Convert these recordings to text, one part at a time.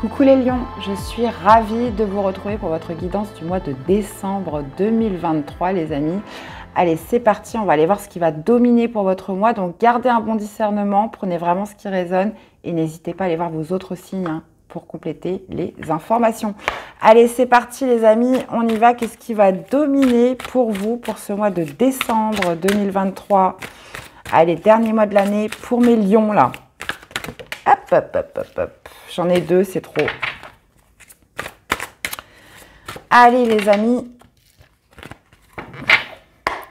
Coucou les lions, je suis ravie de vous retrouver pour votre guidance du mois de décembre 2023 les amis. Allez, c'est parti, on va aller voir ce qui va dominer pour votre mois. Donc gardez un bon discernement, prenez vraiment ce qui résonne et n'hésitez pas à aller voir vos autres signes pour compléter les informations. Allez, c'est parti les amis, on y va. Qu'est-ce qui va dominer pour vous pour ce mois de décembre 2023? Allez, dernier mois de l'année pour mes lions là. Hop, hop, hop, hop, hop. J'en ai deux, c'est trop. Allez les amis,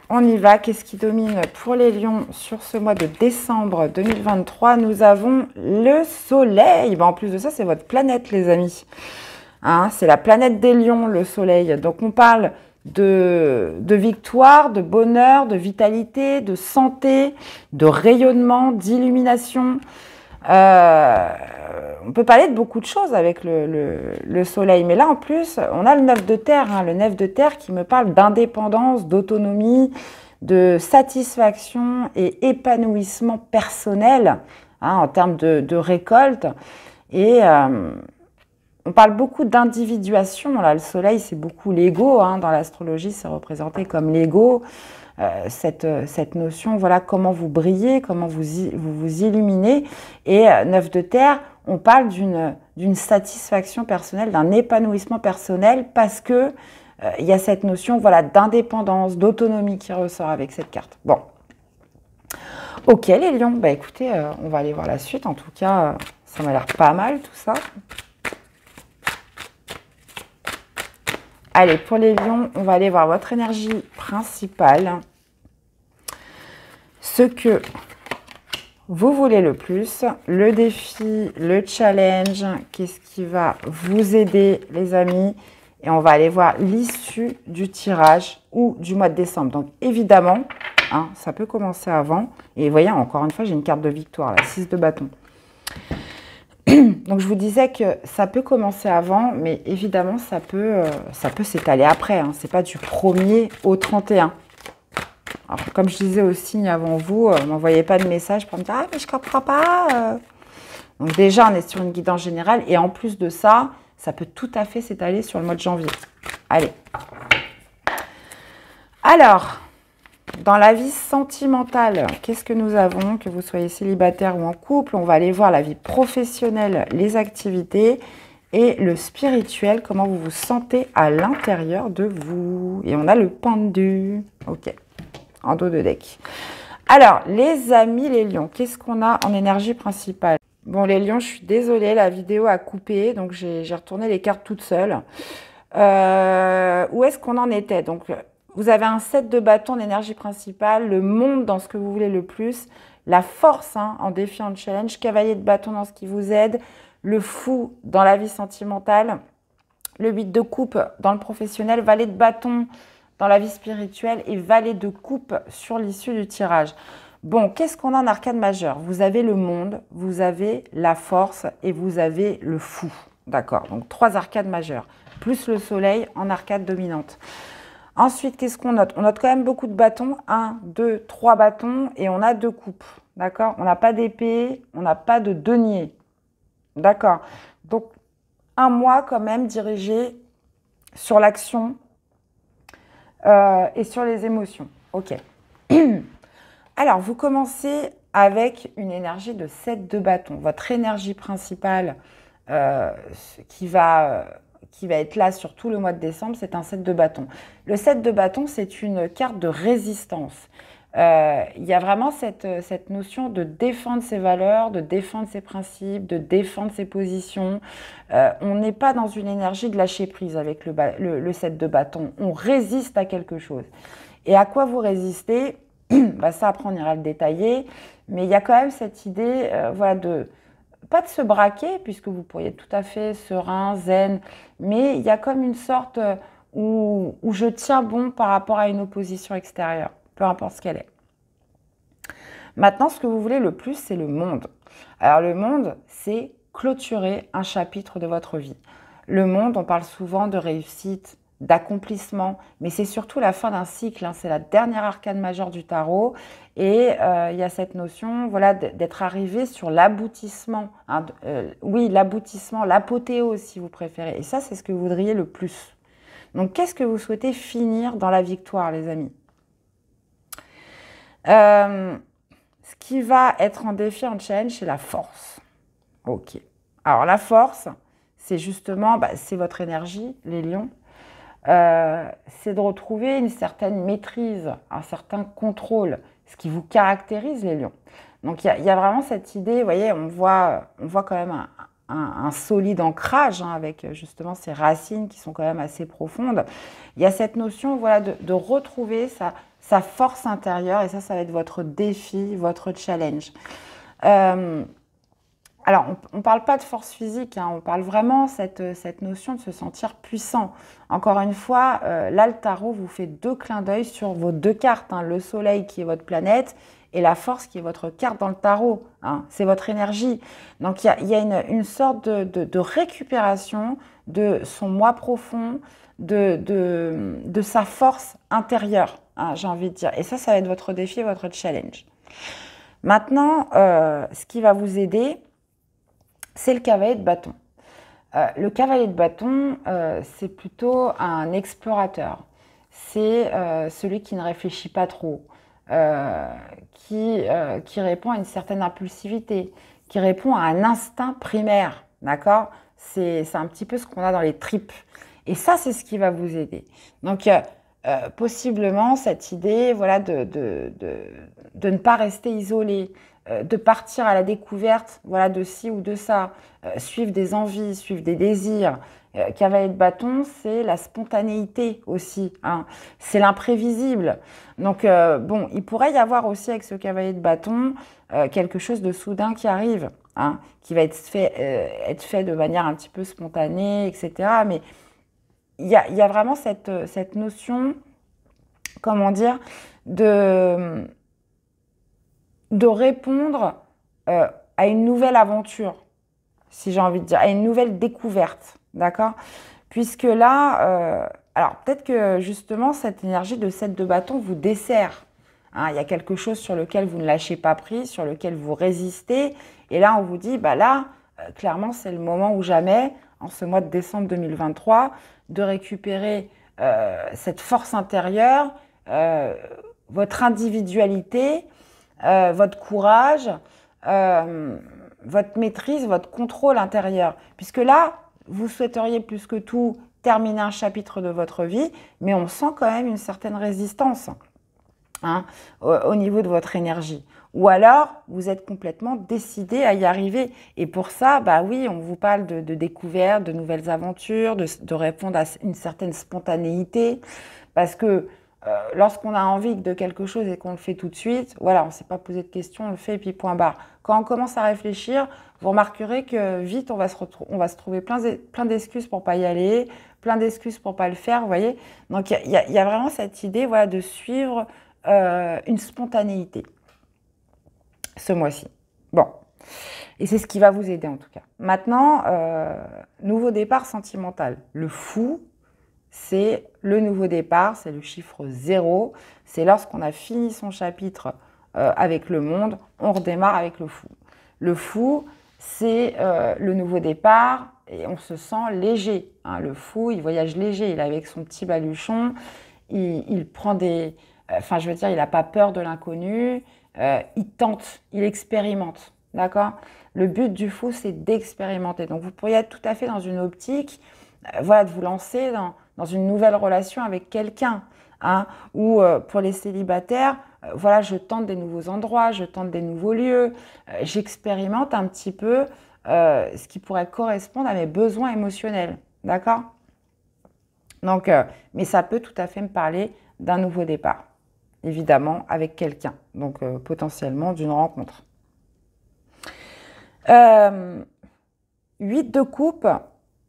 on y va. Qu'est-ce qui domine pour les lions sur ce mois de décembre 2023? Nous avons le soleil. En plus de ça, c'est votre planète les amis. Hein, c'est la planète des lions, le soleil. Donc on parle de victoire, de bonheur, de vitalité, de santé, de rayonnement, d'illumination. On peut parler de beaucoup de choses avec le soleil, mais là en plus on a le 9 de terre, le 9 de terre qui me parle d'indépendance, d'autonomie, de satisfaction et épanouissement personnel en termes de récolte. Et on parle beaucoup d'individuation. Là, le soleil c'est beaucoup l'ego, dans l'astrologie c'est représenté comme l'ego. Cette notion, voilà comment vous brillez, comment vous illuminez. Et 9 de terre, on parle d'une satisfaction personnelle, d'un épanouissement personnel parce que il y a cette notion voilà, d'indépendance, d'autonomie qui ressort avec cette carte. Bon, ok les lions, bah écoutez, on va aller voir la suite. En tout cas, ça m'a l'air pas mal tout ça. Allez, pour les lions, on va aller voir votre énergie principale. Ce que vous voulez le plus, le défi, le challenge, qu'est-ce qui va vous aider les amis? Et on va aller voir l'issue du tirage ou du mois de décembre. Donc évidemment, ça peut commencer avant. Et vous voyez, encore une fois, j'ai une carte de victoire, la 6 de bâton. Donc je vous disais que ça peut commencer avant, mais évidemment ça peut s'étaler après. Ce n'est pas du 1er au 31. Alors, comme je disais aux signes avant vous, ne m'envoyez pas de message pour me dire « Ah mais je ne comprends pas ». Donc déjà on est sur une guidance générale et en plus de ça, ça peut tout à fait s'étaler sur le mois de janvier. Allez. Alors, dans la vie sentimentale, qu'est-ce que nous avons? Que vous soyez célibataire ou en couple, on va aller voir la vie professionnelle, les activités et le spirituel, comment vous vous sentez à l'intérieur de vous. Et on a le pendu. Ok, en dos de deck. Alors, les amis, les lions, qu'est-ce qu'on a en énergie principale? Bon, les lions, je suis désolée, la vidéo a coupé, donc j'ai retourné les cartes toute seule. Où est-ce qu'on en était? Donc, vous avez un 7 de bâton d'énergie principale, le monde dans ce que vous voulez le plus, la force en défiant le challenge, cavalier de bâton dans ce qui vous aide, le fou dans la vie sentimentale, le 8 de coupe dans le professionnel, valet de bâton dans la vie spirituelle et valet de coupe sur l'issue du tirage. Bon, qu'est-ce qu'on a en arcane majeur? Vous avez le monde, vous avez la force et vous avez le fou. D'accord, donc 3 arcades majeures, plus le soleil en arcade dominante. Ensuite, qu'est-ce qu'on note? On note quand même beaucoup de bâtons. 1, 2, 3 bâtons et on a 2 coupes. D'accord? On n'a pas d'épée, on n'a pas de denier. D'accord? Donc, un mois quand même dirigé sur l'action et sur les émotions. Ok. Alors, vous commencez avec une énergie de 7 de bâton. Votre énergie principale qui va être là sur tout le mois de décembre, c'est un 7 de bâton. Le 7 de bâton, c'est une carte de résistance. Il y a vraiment cette notion de défendre ses valeurs, de défendre ses principes, de défendre ses positions. On n'est pas dans une énergie de lâcher prise avec le 7 de bâton. On résiste à quelque chose. Et à quoi vous résistez? Ça, après, on ira le détailler. Mais il y a quand même cette idée voilà, pas de se braquer, puisque vous pourriez être tout à fait serein, zen, mais il y a comme une sorte où je tiens bon par rapport à une opposition extérieure, peu importe ce qu'elle est. Maintenant, ce que vous voulez le plus, c'est le monde. Alors, le monde, c'est clôturer un chapitre de votre vie. Le monde, on parle souvent de réussite, d'accomplissement, mais c'est surtout la fin d'un cycle, hein, c'est la dernière arcane majeure du tarot, et il y a cette notion, voilà, d'être arrivé sur l'aboutissement, hein, oui, l'aboutissement, l'apothéose si vous préférez, et ça c'est ce que vous voudriez le plus. Donc qu'est-ce que vous souhaitez finir dans la victoire, les amis? Ce qui va être en défi, en challenge, c'est la force. Ok. Alors la force, c'est justement, c'est votre énergie, les lions. C'est de retrouver une certaine maîtrise, un certain contrôle, ce qui vous caractérise, les lions. Donc il y a vraiment cette idée, vous voyez, on voit quand même un solide ancrage, hein, avec justement ces racines qui sont quand même assez profondes. Il y a cette notion, voilà, de retrouver sa force intérieure, et ça va être votre défi, votre challenge. Alors, on ne parle pas de force physique, hein, on parle vraiment cette notion de se sentir puissant. Encore une fois, là, le tarot vous fait 2 clins d'œil sur vos 2 cartes, hein, le soleil qui est votre planète et la force qui est votre carte dans le tarot, hein, c'est votre énergie. Donc, il y a une sorte de récupération de son moi profond, de sa force intérieure, hein, j'ai envie de dire. Et ça va être votre défi, votre challenge. Maintenant, ce qui va vous aider, c'est le cavalier de bâton. Le cavalier de bâton, c'est plutôt un explorateur. C'est celui qui ne réfléchit pas trop, qui répond à une certaine impulsivité, qui répond à un instinct primaire, d'accord? C'est un petit peu ce qu'on a dans les tripes. Et ça, c'est ce qui va vous aider. Donc, possiblement, cette idée, voilà, de ne pas rester isolé, de partir à la découverte, voilà, de ci ou de ça, suivre des envies, suivre des désirs. Cavalier de bâton, c'est la spontanéité aussi, hein. C'est l'imprévisible. Donc, bon, il pourrait y avoir aussi avec ce cavalier de bâton quelque chose de soudain qui arrive, hein, qui va être fait de manière un petit peu spontanée, etc. Mais il y a vraiment cette notion, comment dire, de répondre à une nouvelle aventure, si j'ai envie de dire, à une nouvelle découverte, d'accord? Puisque là, alors peut-être que justement cette énergie de 7 de bâton vous dessert, hein, il y a quelque chose sur lequel vous ne lâchez pas prise, sur lequel vous résistez, et là on vous dit, là, clairement c'est le moment ou jamais, en ce mois de décembre 2023, de récupérer cette force intérieure, votre individualité, votre courage, votre maîtrise, votre contrôle intérieur. Puisque là, vous souhaiteriez plus que tout terminer un chapitre de votre vie, mais on sent quand même une certaine résistance, hein, au niveau de votre énergie. Ou alors, vous êtes complètement décidé à y arriver. Et pour ça, oui, on vous parle de découvertes, de nouvelles aventures, de répondre à une certaine spontanéité. Parce que lorsqu'on a envie de quelque chose et qu'on le fait tout de suite, voilà, on ne s'est pas posé de questions, on le fait et puis point barre. Quand on commence à réfléchir, vous remarquerez que vite, on va se trouver plein d'excuses pour ne pas y aller, plein d'excuses pour ne pas le faire, vous voyez. Donc, il y a vraiment cette idée, voilà, de suivre une spontanéité ce mois-ci. Bon, et c'est ce qui va vous aider en tout cas. Maintenant, nouveau départ sentimental. Le fou, c'est le nouveau départ, c'est le chiffre 0. C'est lorsqu'on a fini son chapitre avec le monde, on redémarre avec le fou. Le fou, c'est le nouveau départ et on se sent léger, hein. Le fou, il voyage léger, il est avec son petit baluchon, il prend des... Enfin, je veux dire, il n'a pas peur de l'inconnu, il tente, il expérimente, d'accord? Le but du fou, c'est d'expérimenter. Donc, vous pourriez être tout à fait dans une optique, voilà, de vous lancer dans une nouvelle relation avec quelqu'un, hein, ou pour les célibataires, voilà, je tente des nouveaux endroits, je tente des nouveaux lieux, j'expérimente un petit peu ce qui pourrait correspondre à mes besoins émotionnels, d'accord? Donc, mais ça peut tout à fait me parler d'un nouveau départ, évidemment, avec quelqu'un, donc potentiellement d'une rencontre. 8 de coupe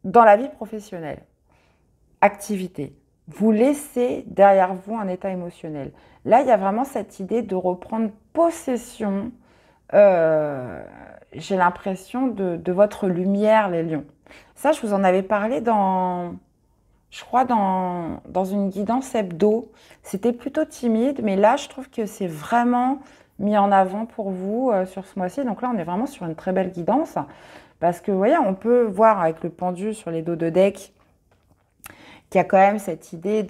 dans la vie professionnelle. Activité. Vous laissez derrière vous un état émotionnel. Là, il y a vraiment cette idée de reprendre possession, j'ai l'impression, de votre lumière, les lions. Ça, je vous en avais parlé dans je crois, dans une guidance hebdo. C'était plutôt timide, mais là, je trouve que c'est vraiment mis en avant pour vous sur ce mois-ci. Donc là, on est vraiment sur une très belle guidance. Parce que, vous voyez, on peut voir avec le pendu sur les dos de deck qu'il y a quand même cette idée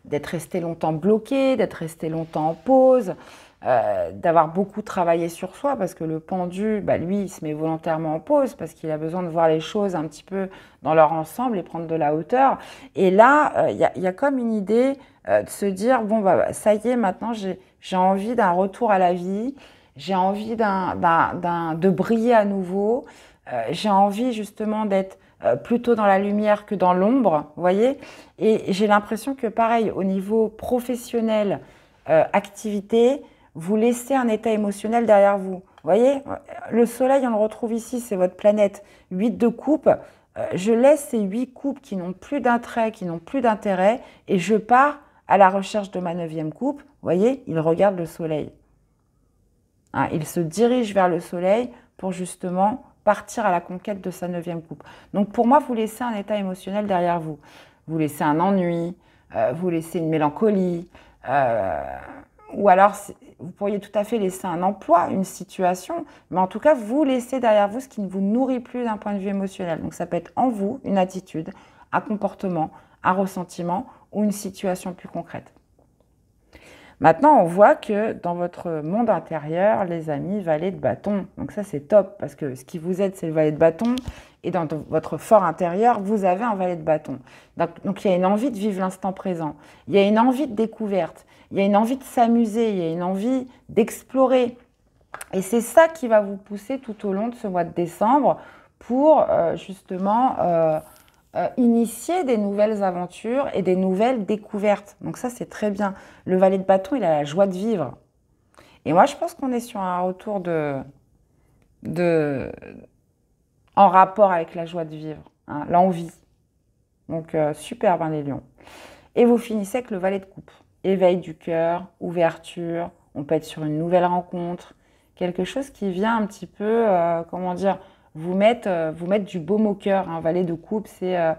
d'être resté longtemps bloqué, d'être resté longtemps en pause, d'avoir beaucoup travaillé sur soi, parce que le pendu, bah, lui, il se met volontairement en pause, parce qu'il a besoin de voir les choses un petit peu dans leur ensemble et prendre de la hauteur. Et là, il y a comme une idée de se dire, bon, bah, ça y est, maintenant, j'ai envie d'un retour à la vie, j'ai envie de briller à nouveau, j'ai envie justement d'être plutôt dans la lumière que dans l'ombre, vous voyez. Et j'ai l'impression que pareil, au niveau professionnel, activité, vous laissez un état émotionnel derrière vous. Vous voyez, le soleil, on le retrouve ici, c'est votre planète. 8 de coupe, je laisse ces 8 coupes qui n'ont plus d'attrait, qui n'ont plus d'intérêt, et je pars à la recherche de ma 9e coupe. Vous voyez, il regarde le soleil. Hein, il se dirige vers le soleil pour justement partir à la conquête de sa 9e coupe. Donc pour moi, vous laissez un état émotionnel derrière vous. Vous laissez un ennui, vous laissez une mélancolie, ou alors vous pourriez tout à fait laisser un emploi, une situation, mais en tout cas, vous laissez derrière vous ce qui ne vous nourrit plus d'un point de vue émotionnel. Donc ça peut être en vous une attitude, un comportement, un ressentiment ou une situation plus concrète. Maintenant, on voit que dans votre monde intérieur, les amis, valet de bâton. Donc ça, c'est top, parce que ce qui vous aide, c'est le valet de bâton. Et dans votre fort intérieur, vous avez un valet de bâton. Donc il y a une envie de vivre l'instant présent. Il y a une envie de découverte. Il y a une envie de s'amuser. Il y a une envie d'explorer. Et c'est ça qui va vous pousser tout au long de ce mois de décembre pour justement initier des nouvelles aventures et des nouvelles découvertes. Donc ça, c'est très bien. Le valet de bâton, il a la joie de vivre. Et moi, je pense qu'on est sur un retour en rapport avec la joie de vivre, hein, l'envie. Donc, super, les lions. Et vous finissez avec le valet de coupe. Éveil du cœur, ouverture, on peut être sur une nouvelle rencontre, quelque chose qui vient un petit peu, comment dire, vous mettre du baume au cœur. Un valet de coupe, ça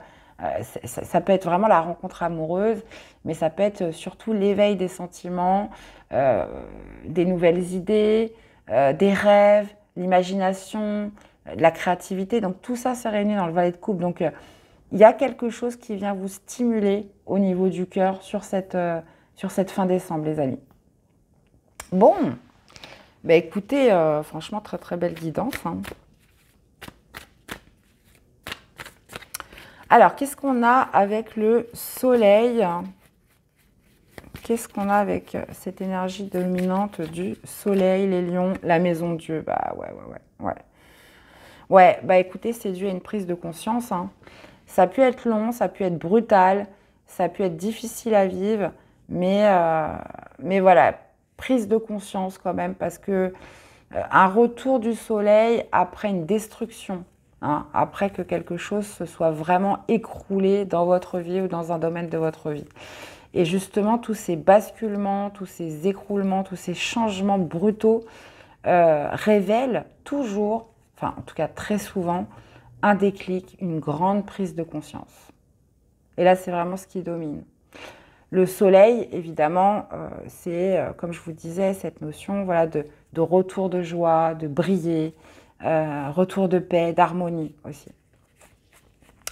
peut être vraiment la rencontre amoureuse, mais ça peut être surtout l'éveil des sentiments, des nouvelles idées, des rêves, l'imagination, la créativité. Donc tout ça s'est réuni dans le valet de coupe. Donc il y a quelque chose qui vient vous stimuler au niveau du cœur sur cette fin décembre, les amis. Bon, bah écoutez, franchement, très très belle guidance, hein. Alors, qu'est-ce qu'on a avec le soleil? Qu'est-ce qu'on a avec cette énergie dominante du soleil, les lions, la maison de Dieu? Bah ouais. Ouais, bah écoutez, c'est dû à une prise de conscience, hein. Ça a pu être long, ça a pu être brutal, ça a pu être difficile à vivre, mais voilà, prise de conscience quand même, parce que un retour du soleil après une destruction, hein, après que quelque chose se soit vraiment écroulé dans votre vie ou dans un domaine de votre vie. Et justement, tous ces basculements, tous ces écroulements, tous ces changements brutaux révèlent toujours, enfin en tout cas très souvent, un déclic, une grande prise de conscience. Et là, c'est vraiment ce qui domine. Le soleil, évidemment, c'est, comme je vous disais, cette notion voilà, de retour de joie, de briller, retour de paix, d'harmonie aussi.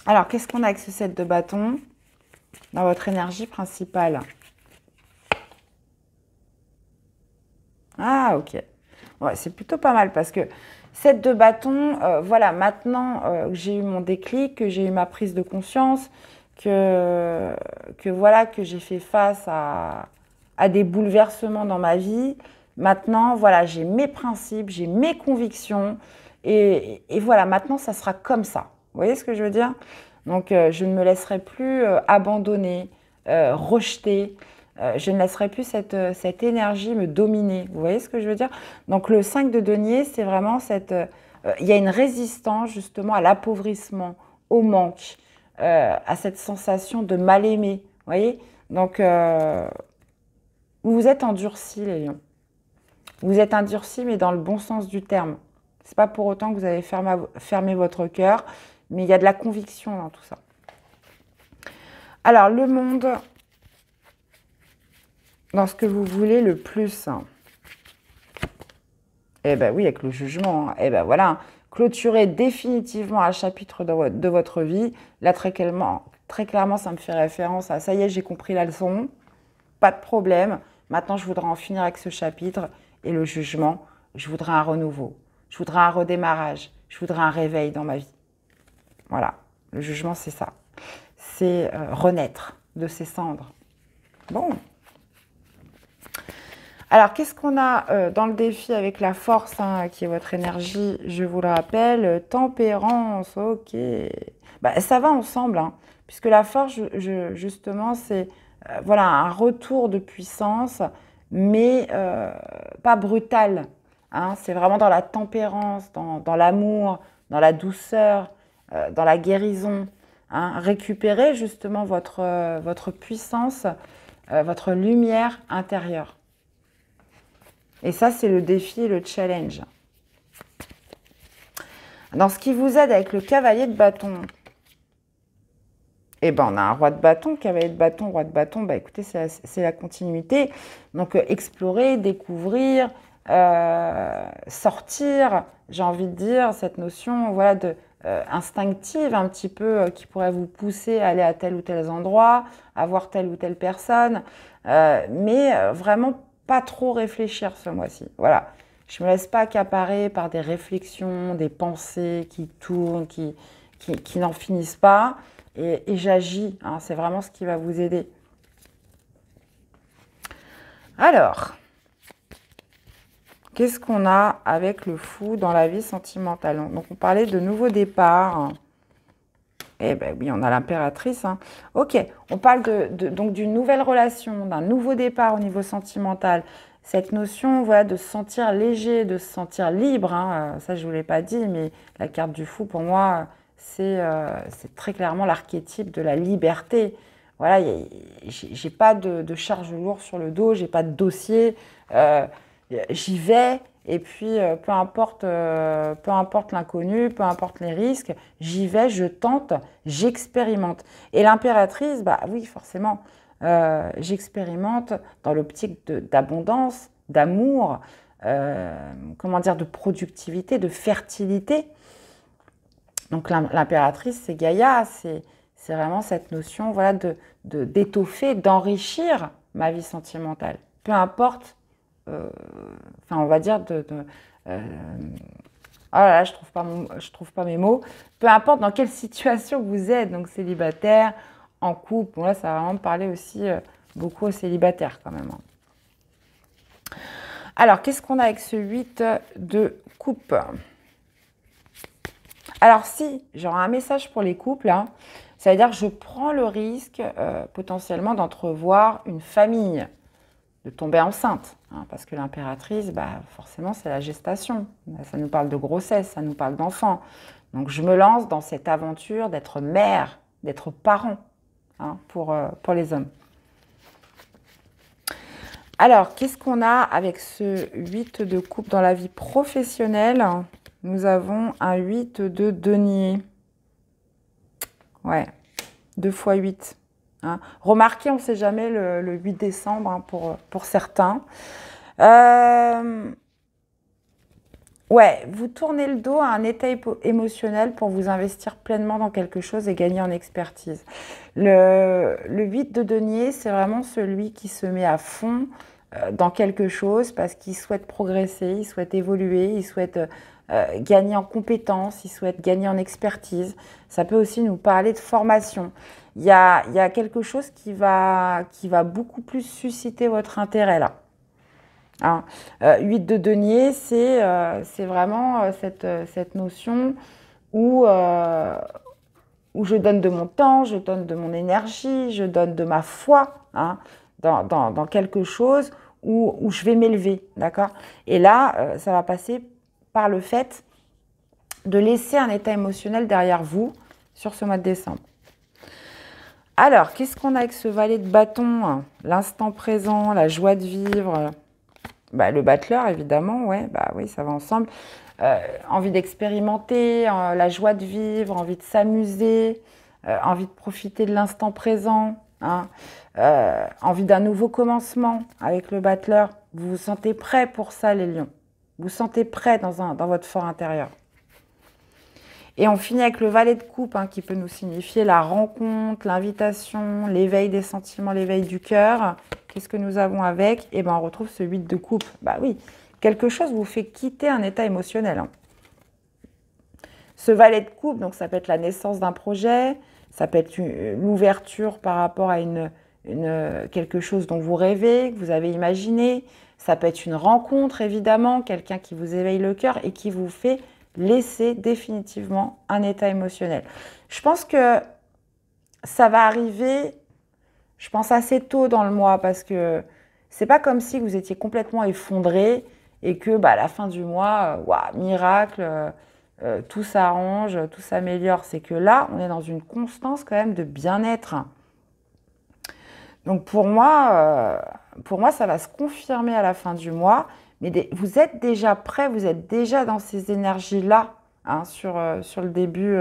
Alors, qu'est-ce qu'on a avec ce 7 de bâton dans votre énergie principale? Ah, ok. Ouais, c'est plutôt pas mal parce que 7 de bâton, voilà, maintenant que j'ai eu mon déclic, que j'ai eu ma prise de conscience, que voilà, que j'ai fait face à des bouleversements dans ma vie, maintenant, voilà, j'ai mes principes, j'ai mes convictions, et voilà, maintenant, ça sera comme ça. Vous voyez ce que je veux dire? Donc, je ne me laisserai plus abandonner, rejeter. Je ne laisserai plus cette énergie me dominer. Vous voyez ce que je veux dire? Donc, le 5 de denier, c'est vraiment il y a une résistance justement à l'appauvrissement, au manque, à cette sensation de mal aimé. Vous voyez? Donc, vous vous êtes endurcis, les lions. Vous êtes endurcis, mais dans le bon sens du terme. Ce n'est pas pour autant que vous avez fermé votre cœur, mais il y a de la conviction dans tout ça. Alors, le monde, dans ce que vous voulez le plus. Eh bien oui, avec le jugement. Eh bien voilà, clôturer définitivement un chapitre de votre vie. Là, très clairement, ça me fait référence à « ça y est, j'ai compris la leçon, pas de problème. Maintenant, je voudrais en finir avec ce chapitre. » Et le jugement, je voudrais un renouveau. Je voudrais un redémarrage. Je voudrais un réveil dans ma vie. Voilà, le jugement, c'est ça. C'est renaître de ses cendres. Bon. Alors, qu'est-ce qu'on a dans le défi avec la force, hein, qui est votre énergie, je vous le rappelle, tempérance, ok. Bah, ça va ensemble, hein, puisque la force, justement, c'est voilà, un retour de puissance, mais pas brutal. Hein, c'est vraiment dans la tempérance, dans l'amour, dans la douceur, dans la guérison. Hein, récupérer justement votre puissance, votre lumière intérieure. Et ça, c'est le défi et le challenge. Dans ce qui vous aide avec le cavalier de bâton, eh ben, on a un roi de bâton, cavalier de bâton, roi de bâton. Bah, écoutez, c'est la continuité. Donc, explorer, découvrir, sortir, j'ai envie de dire, cette notion voilà, instinctive un petit peu qui pourrait vous pousser à aller à tel ou tel endroit, à voir telle ou telle personne, mais vraiment pas trop réfléchir ce mois-ci. Voilà. Je ne me laisse pas accaparer par des réflexions, des pensées qui tournent, qui n'en finissent pas. Et j'agis. Hein, c'est vraiment ce qui va vous aider. Alors, qu'est-ce qu'on a avec le fou dans la vie sentimentale? Donc, on parlait de nouveau départ. Eh bien oui, on a l'impératrice. Hein. Ok, on parle donc d'une nouvelle relation, d'un nouveau départ au niveau sentimental. Cette notion voilà, de se sentir léger, de se sentir libre, hein, ça je ne vous l'ai pas dit, mais la carte du fou pour moi, c'est très clairement l'archétype de la liberté. Voilà, j'ai pas de charge lourde sur le dos, j'ai pas de dossier, j'y vais. Et puis, peu importe l'inconnu, peu importe les risques, j'y vais, je tente, j'expérimente. Et l'impératrice, bah oui, forcément, j'expérimente dans l'optique d'abondance, d'amour, comment dire, de productivité, de fertilité. Donc, l'impératrice, c'est Gaïa, c'est vraiment cette notion voilà, d'étoffer, d'enrichir ma vie sentimentale. Peu importe. Enfin, on va dire oh là là, je trouve pas mes mots. Peu importe dans quelle situation vous êtes, donc célibataire, en couple. Bon là, ça va vraiment parler aussi beaucoup aux célibataires quand même. Alors, qu'est-ce qu'on a avec ce 8 de coupe? Alors, si j'aurai un message pour les couples, hein, ça veut dire que je prends le risque potentiellement d'entrevoir une famille, de tomber enceinte, hein, parce que l'impératrice, bah, forcément, c'est la gestation. Ça nous parle de grossesse, ça nous parle d'enfant. Donc, je me lance dans cette aventure d'être mère, d'être parent, hein, pour les hommes. Alors, qu'est-ce qu'on a avec ce 8 de coupe dans la vie professionnelle? Nous avons un 8 de denier. Ouais, 2 x 8. Hein. Remarquez, on ne sait jamais le 8 décembre hein, pour certains. Ouais, vous tournez le dos à un état émotionnel pour vous investir pleinement dans quelque chose et gagner en expertise. Le 8 de denier, c'est vraiment celui qui se met à fond dans quelque chose parce qu'il souhaite progresser, il souhaite évoluer, il souhaite gagner en compétences, il souhaite gagner en expertise. Ça peut aussi nous parler de formation. Il y a quelque chose qui va beaucoup plus susciter votre intérêt là. Hein. 8 de denier, c'est vraiment cette notion où je donne de mon temps, je donne de mon énergie, je donne de ma foi hein, dans quelque chose où je vais m'élever. D'accord? Et là, ça va passer par le fait de laisser un état émotionnel derrière vous sur ce mois de décembre. Alors, qu'est-ce qu'on a avec ce valet de bâton? L'instant présent, la joie de vivre, bah, le battleur, évidemment, ouais, bah oui, ça va ensemble. Envie d'expérimenter, la joie de vivre, envie de s'amuser, envie de profiter de l'instant présent. hein. Envie d'un nouveau commencement avec le battleur. Vous vous sentez prêt pour ça, les lions. Vous vous sentez prêt dans votre fort intérieur. Et on finit avec le valet de coupe, hein, qui peut nous signifier la rencontre, l'invitation, l'éveil des sentiments, l'éveil du cœur. Qu'est-ce que nous avons avec? Eh bien, on retrouve ce 8 de coupe. Bah oui, quelque chose vous fait quitter un état émotionnel, hein. Ce valet de coupe, donc ça peut être la naissance d'un projet, ça peut être l'ouverture par rapport à quelque chose dont vous rêvez, que vous avez imaginé. Ça peut être une rencontre, évidemment, quelqu'un qui vous éveille le cœur et qui vous fait laisser définitivement un état émotionnel. Je pense que ça va arriver, je pense, assez tôt dans le mois, parce que c'est pas comme si vous étiez complètement effondré et que à la fin du mois, miracle, tout s'arrange, tout s'améliore. C'est que là, on est dans une constance quand même de bien-être. Donc pour moi, ça va se confirmer à la fin du mois. Mais vous êtes déjà prêts, vous êtes déjà dans ces énergies-là, hein, sur le début,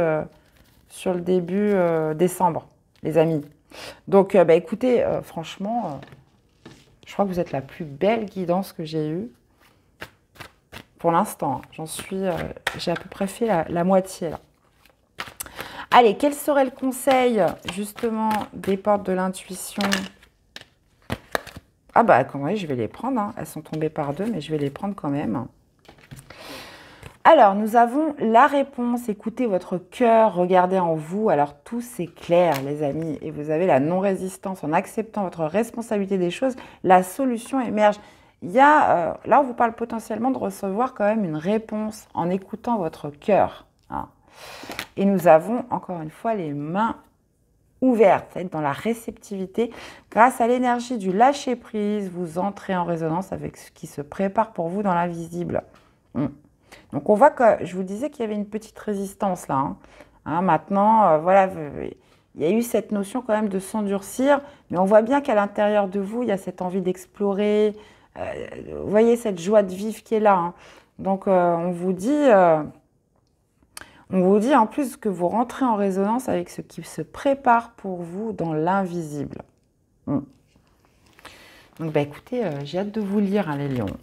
décembre, les amis. Donc, écoutez, franchement, je crois que vous êtes la plus belle guidance que j'ai eue pour l'instant. J'ai à peu près fait la moitié là. Allez, quel serait le conseil, justement, des portes de l'intuition? Ah comment je vais les prendre, hein. Elles sont tombées par deux, mais je vais les prendre quand même. Alors, nous avons la réponse. Écoutez votre cœur, regardez en vous. Alors, tout c'est clair, les amis. Et vous avez la non-résistance. En acceptant votre responsabilité des choses, la solution émerge. Là, on vous parle potentiellement de recevoir quand même une réponse en écoutant votre cœur, hein. Et nous avons, encore une fois, les mains ouvertes, dans la réceptivité. Grâce à l'énergie du lâcher-prise, vous entrez en résonance avec ce qui se prépare pour vous dans l'invisible. Donc, on voit que je vous disais qu'il y avait une petite résistance là, hein. Maintenant, voilà, il y a eu cette notion quand même de s'endurcir, mais on voit bien qu'à l'intérieur de vous, il y a cette envie d'explorer. Vous voyez cette joie de vivre qui est là, hein. Donc, on vous dit en plus que vous rentrez en résonance avec ce qui se prépare pour vous dans l'invisible. Donc, écoutez, j'ai hâte de vous lire, hein, les lions.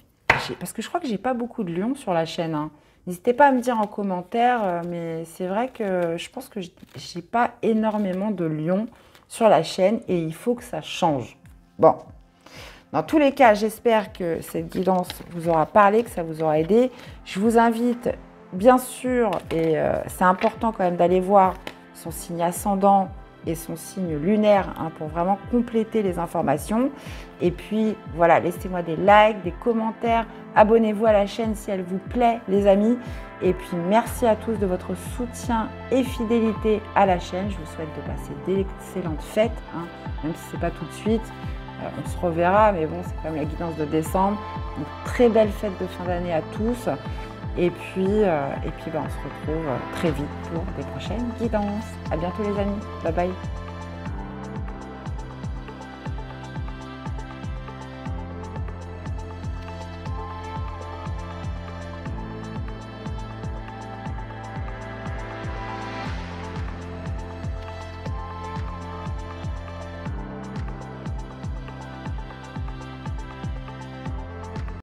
Parce que je crois que j'ai pas beaucoup de lions sur la chaîne, hein. N'hésitez pas à me dire en commentaire, mais c'est vrai que je pense que j'ai pas énormément de lions sur la chaîne et il faut que ça change. Bon, dans tous les cas, j'espère que cette guidance vous aura parlé, que ça vous aura aidé. Je vous invite, bien sûr, et c'est important quand même d'aller voir son signe ascendant et son signe lunaire, hein, pour vraiment compléter les informations. Et puis, voilà, laissez-moi des likes, des commentaires. Abonnez-vous à la chaîne si elle vous plaît, les amis. Et puis, merci à tous de votre soutien et fidélité à la chaîne. Je vous souhaite de passer d'excellentes fêtes, hein, même si ce n'est pas tout de suite. On se reverra, mais bon, c'est quand même la guidance de décembre. Donc, très belle fête de fin d'année à tous. Et puis, on se retrouve très vite pour des prochaines guidances. À bientôt, les amis. Bye bye.